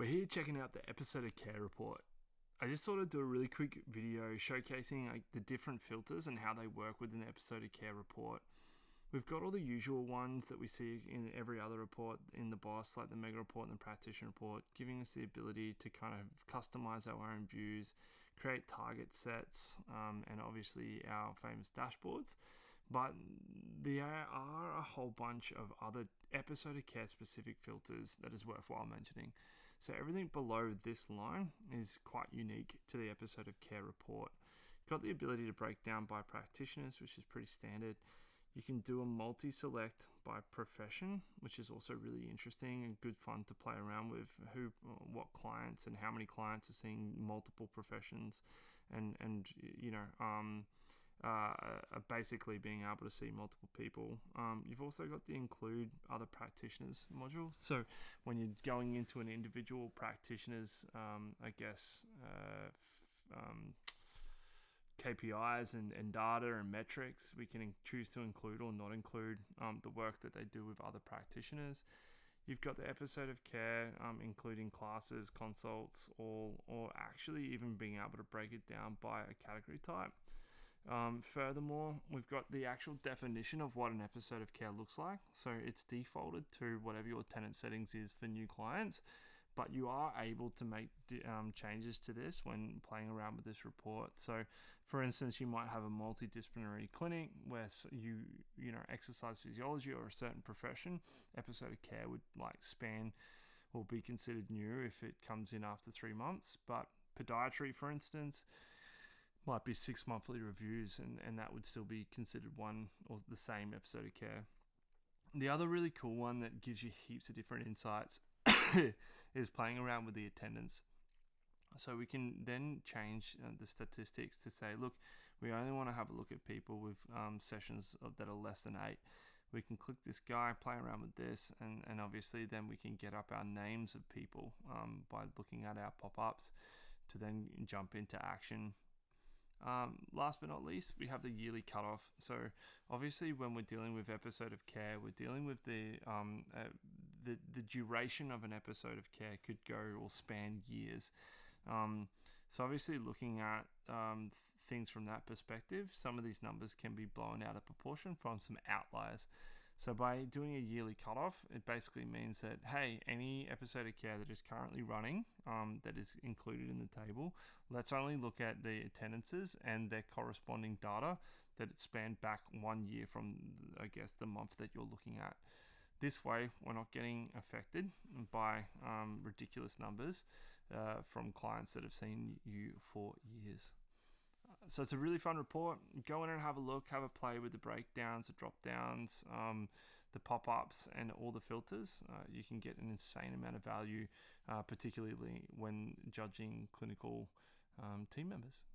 We're here checking out the episode of Care Report. I just thought I'd do a really quick video showcasing the different filters and how they work within the episode of Care Report. We've got all the usual ones that we see in every other report in the TheBOS, like the Mega Report and the Practitioner Report, giving us the ability to kind of customize our own views, create target sets, and obviously our famous dashboards. But there are a whole bunch of other episode of Care specific filters that is worthwhile mentioning. So everything below this line is quite unique to the episode of Care Report. You've got the ability to break down by practitioners, which is pretty standard. You can do a multi-select by profession, which is also really interesting and good fun to play around with what clients and how many clients are seeing multiple professions and basically being able to see multiple people. You've also got the include other practitioners module. So when you're going into an individual practitioner's, KPIs and data and metrics, we can choose to include or not include the work that they do with other practitioners. You've got the episode of Care, including classes, consults, or actually even being able to break it down by a category type. Furthermore, we've got the actual definition of what an episode of Care looks like. So it's defaulted to whatever your tenant settings is for new clients, but you are able to make changes to this when playing around with this report. So for instance, you might have a multidisciplinary clinic where you exercise physiology or a certain profession. Episode of Care would span or be considered new if it comes in after 3 months, but podiatry, for instance, might be 6 monthly reviews, and that would still be considered one or the same episode of Care. The other really cool one that gives you heaps of different insights is playing around with the attendance. So we can then change the statistics to say, look, we only want to have a look at people with sessions that are less than 8. We can click this guy, play around with this, and obviously then we can get up our names of people by looking at our pop-ups to then jump into action. Last but not least, we have the yearly cutoff. So obviously when we're dealing with episode of Care, we're dealing with the duration of an episode of Care could go or span years. So obviously looking at things from that perspective, some of these numbers can be blown out of proportion from some outliers. So by doing a yearly cutoff, it basically means that, hey, any episode of Care that is currently running, that is included in the table, let's only look at the attendances and their corresponding data that it spanned back 1 year from, the month that you're looking at. This way, we're not getting affected by ridiculous numbers from clients that have seen you for years. So it's a really fun report. Go in and have a look, have a play with the breakdowns, the drop downs, the pop-ups, and all the filters. You can get an insane amount of value, particularly when judging clinical team members.